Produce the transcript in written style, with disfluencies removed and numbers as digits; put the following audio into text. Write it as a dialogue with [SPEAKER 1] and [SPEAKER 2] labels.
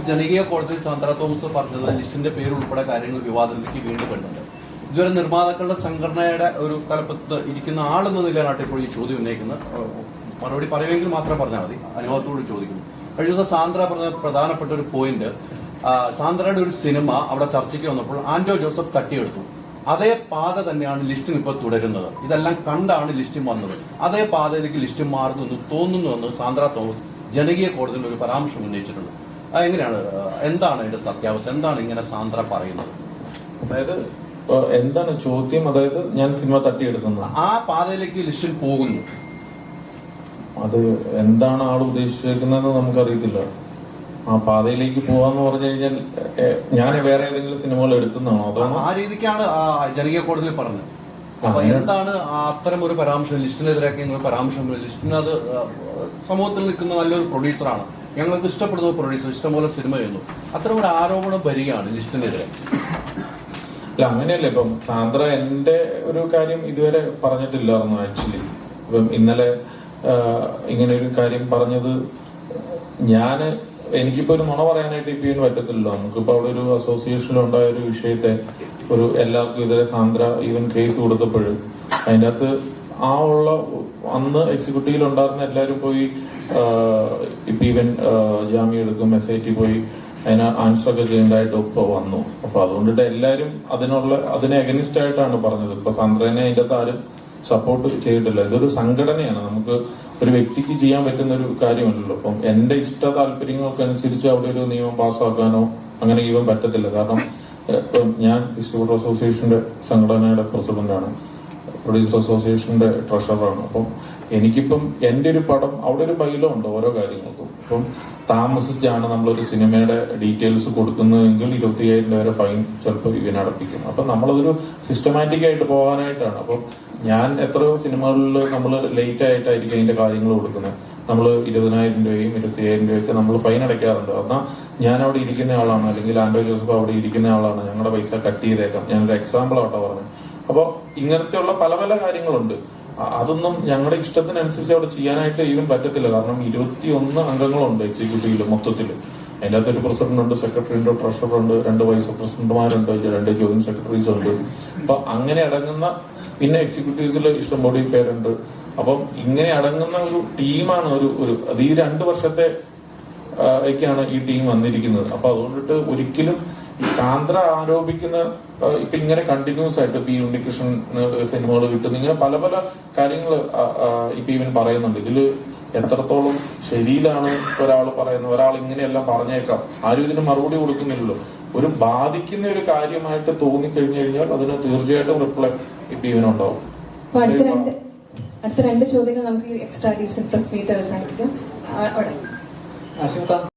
[SPEAKER 1] ജനകീയ കോടതിയിൽ സാന്ദ്ര തോമസ് പറഞ്ഞത് ലിസ്റ്റിന്റെ പേര് ഉൾപ്പെടെ കാര്യങ്ങൾ വിവാദത്തിലേക്ക് വീണ്ടും വരുന്നുണ്ട്. ഇതുവരെ നിർമ്മാതാക്കളുടെ സംഘടനയുടെ ഒരു തലപ്പത്ത് ഇരിക്കുന്ന ആളെന്ന നിലയിലാണ് ഇപ്പോൾ ഈ ചോദ്യം ഉന്നയിക്കുന്നത്. മറുപടി പറയുമെങ്കിൽ മാത്രം പറഞ്ഞാൽ മതി. അനുഭവത്തോട് ചോദിക്കുന്നു. കഴിഞ്ഞ ദിവസം സാന്ദ്ര പറഞ്ഞ പ്രധാനപ്പെട്ട ഒരു പോയിന്റ്, സാന്ദ്രയുടെ ഒരു സിനിമ അവിടെ ചർച്ചയ്ക്ക് വന്നപ്പോൾ ആന്റോ ജോസഫ് തട്ടിയെടുത്തു. അതേ പാത തന്നെയാണ് ലിസ്റ്റും ഇപ്പോൾ തുടരുന്നത്. ഇതെല്ലാം കണ്ടാണ് ലിസ്റ്റും വന്നത്. അതേ പാതയിലേക്ക് ലിസ്റ്റും മാറുന്നു തോന്നുന്നുവെന്ന് സാന്ദ്ര തോമസ് ജനകീയ കോടതിയിൽ ഒരു പരാമർശം ഉന്നയിച്ചിട്ടുണ്ട്. എങ്ങനെയാണ്, എന്താണ് അതിന്റെ സത്യാവസ്ഥ? എന്താണ് ഇങ്ങനെ സാന്ദ്ര പറയുന്നത്?
[SPEAKER 2] അതായത് എന്താണ് ചോദ്യം? അതായത് ഞാൻ സിനിമ തട്ടിയെടുക്കുന്നത്
[SPEAKER 1] ആ പാതയിലേക്ക് ലിസ്റ്റിൽ പോകുന്നു.
[SPEAKER 2] അത് എന്താണ് ആൾ ഉദ്ദേശിച്ചിരിക്കുന്നത് നമുക്കറിയത്തില്ല. ആ പാതയിലേക്ക് പോവാന്ന് പറഞ്ഞു കഴിഞ്ഞാൽ ഞാൻ വേറെ ഏതെങ്കിലും സിനിമകൾ എടുത്തുന്നാണോ? അതോ
[SPEAKER 1] ആ രീതിക്കാണ് ജനകീയ കോടതിയിൽ പറഞ്ഞത്. അപ്പൊ എന്താണ് അത്തരം ഒരു പരാമർശം, ലിസ്റ്റിനെതിരാക്കി പരാമർശം? ലിസ്റ്റിന് അത് സമൂഹത്തിൽ നിൽക്കുന്ന നല്ലൊരു പ്രൊഡ്യൂസറാണ്, ഞങ്ങൾക്ക് ഇഷ്ടപ്പെടുന്ന പ്രൊഡ്യൂസർ, ഇഷ്ടംപോലെ സിനിമ ചെയ്യുന്നു, അത്തരം ഒരു ആരോപണം വരികയാണ് ലിസ്റ്റിനെതിരെ.
[SPEAKER 2] അല്ല, അങ്ങനെയല്ലേ. ഇപ്പം സാന്ദ്ര എന്റെ ഒരു കാര്യം ഇതുവരെ പറഞ്ഞിട്ടില്ലായിരുന്നു. ആക്ച്വലി ഇപ്പം ഇന്നലെ ഇങ്ങനെ ഒരു കാര്യം പറഞ്ഞത് എനിക്കിപ്പോ ഒരു നുണ പറയാനായിട്ട് ഇപ്പം പറ്റത്തില്ലല്ലോ. നമുക്കിപ്പോ അവിടെ ഒരു അസോസിയേഷനിലുണ്ടായ ഒരു വിഷയത്തെ ഒരു എല്ലാവർക്കും എതിരെ സാന്ദ്ര ഈവൻ കേസ് കൊടുത്തപ്പോഴും അതിൻ്റെ അകത്ത് അന്ന് എക്സിക്യൂട്ടീവിൽ ഉണ്ടായിരുന്ന എല്ലാവരും പോയി ഇപ്പൊ ഈവൻ ജാമ്യം എടുക്കും, SIT പോയി അതിന് ആൻസർ ഒക്കെ ചെയ്യേണ്ടതായിട്ട് ഇപ്പൊ വന്നു. അപ്പൊ അതുകൊണ്ടിട്ട് എല്ലാവരും അതിനെ അഗനിസ്റ്റ് ആയിട്ടാണ് പറഞ്ഞത്. ഇപ്പൊ സാന്ദ്രനെ അതിൻ്റെ അകത്ത് ആരും സപ്പോർട്ട് ചെയ്തിട്ടില്ല. ഇതൊരു സംഘടനയാണ്, നമുക്ക് ഒരു വ്യക്തിക്ക് ചെയ്യാൻ പറ്റുന്ന ഒരു കാര്യമല്ലല്ലോ. അപ്പം എന്റെ ഇഷ്ട താല്പര്യങ്ങൾക്ക് അനുസരിച്ച് അവിടെ ഒരു നിയമം പാസ്സാക്കാനോ അങ്ങനെ ഈവൻ പറ്റത്തില്ല. കാരണം ഞാൻ ഡിസ്ട്രിബ്യൂട്ടർ അസോസിയേഷന്റെ സംഘടനയുടെ പ്രസിഡന്റാണ്, പ്രൊഡ്യൂസർ അസോസിയേഷന്റെ ട്രഷററാണ്. അപ്പം എനിക്കിപ്പം എന്റെ ഒരു പടം അവിടെ ഒരു ബൈലോ ഉണ്ട് ഓരോ കാര്യങ്ങൾക്കും. ഇപ്പം താമസിച്ചാണ് നമ്മളൊരു സിനിമയുടെ ഡീറ്റെയിൽസ് കൊടുക്കുന്നതെങ്കിൽ 25,000 വരെ ഫൈൻ ചിലപ്പോൾ ഇവനടപ്പിക്കും. അപ്പൊ നമ്മളതൊരു സിസ്റ്റമാറ്റിക് ആയിട്ട് പോകാനായിട്ടാണ്. അപ്പം ഞാൻ എത്രയോ സിനിമകളിൽ നമ്മൾ ലേറ്റ് ആയിട്ടായിരിക്കും അതിന്റെ കാര്യങ്ങൾ കൊടുക്കുന്നത്. നമ്മൾ 20,000 രൂപയും 25,000 രൂപയൊക്കെ നമ്മൾ ഫൈൻ അടയ്ക്കാറുണ്ട്. എന്നാൽ ഞാൻ അവിടെ ഇരിക്കുന്ന ആളാണ്, അല്ലെങ്കിൽ ആന്റോ ജോസഫ് അവിടെ ഇരിക്കുന്ന ആളാണ്, ഞങ്ങളുടെ പൈസ കട്ട് ചെയ്തേക്കാം. ഞാനൊരു എക്സാമ്പിൾ ആട്ടോ പറഞ്ഞത്. അപ്പോൾ ഇങ്ങനത്തെയുള്ള പല പല കാര്യങ്ങളുണ്ട്. അതൊന്നും ഞങ്ങളുടെ ഇഷ്ടത്തിനനുസരിച്ച് അവിടെ ചെയ്യാനായിട്ട് ഈവൻ പറ്റത്തില്ല. കാരണം 21 അംഗങ്ങളുണ്ട് എക്സിക്യൂട്ടീവില് മൊത്തത്തിൽ. അതിൻ്റെ അകത്തൊരു പ്രസിഡന്റ് ഉണ്ട്, സെക്രട്ടറി ഉണ്ട്, ട്രഷറർ ഉണ്ട്, 2 വൈസ് പ്രസിഡന്റുമാരുണ്ട്, 2 ജോയിന്റ് സെക്രട്ടറീസ് ഉണ്ട്. അപ്പൊ അങ്ങനെ അടങ്ങുന്ന പിന്നെ എക്സിക്യൂട്ടീവ്സിൽ ഇഷ്ടംപോലെ പേരുണ്ട്. അപ്പം ഇങ്ങനെ അടങ്ങുന്ന ഒരു ടീമാണ് അത് ഈ 2 വർഷത്തെ ഒക്കെയാണ് ഈ ടീം വന്നിരിക്കുന്നത്. അപ്പൊ അതുകൊണ്ടിട്ട് ഒരിക്കലും സാന്ദ്ര ആരോപിക്കുന്ന ഇപ്പൊ ഇങ്ങനെ കണ്ടിന്യൂസ് ആയിട്ട് ഇപ്പൊ ഈ ഉണ്ണികൃഷ്ണൻ സിനിമകൾ കിട്ടുന്ന ഇങ്ങനെ പല പല കാര്യങ്ങൾ ഇപ്പൊ ഇവൻ പറയുന്നുണ്ട്. ഇതില് എത്രത്തോളം ശരിയിലാണ് ഒരാൾ പറയുന്നത്? ഒരാൾ ഇങ്ങനെയെല്ലാം പറഞ്ഞേക്കാം, ആരും ഇതിന് മറുപടി കൊടുക്കുന്നില്ലല്ലോ. ഒരു ബാധിക്കുന്ന ഒരു കാര്യമായിട്ട് തോന്നിക്കഴിഞ്ഞു കഴിഞ്ഞാൽ അതിന് തീർച്ചയായിട്ടും റിപ്ലൈ ഇപ്പൊ ഇവനുണ്ടാവും.
[SPEAKER 3] അടുത്ത 2 ചോദ്യങ്ങൾ നമുക്ക് എക്സ്ട്രാ ഡീസൽ പ്രസ് മീറ്റ് അവസാനിപ്പിക്കാം.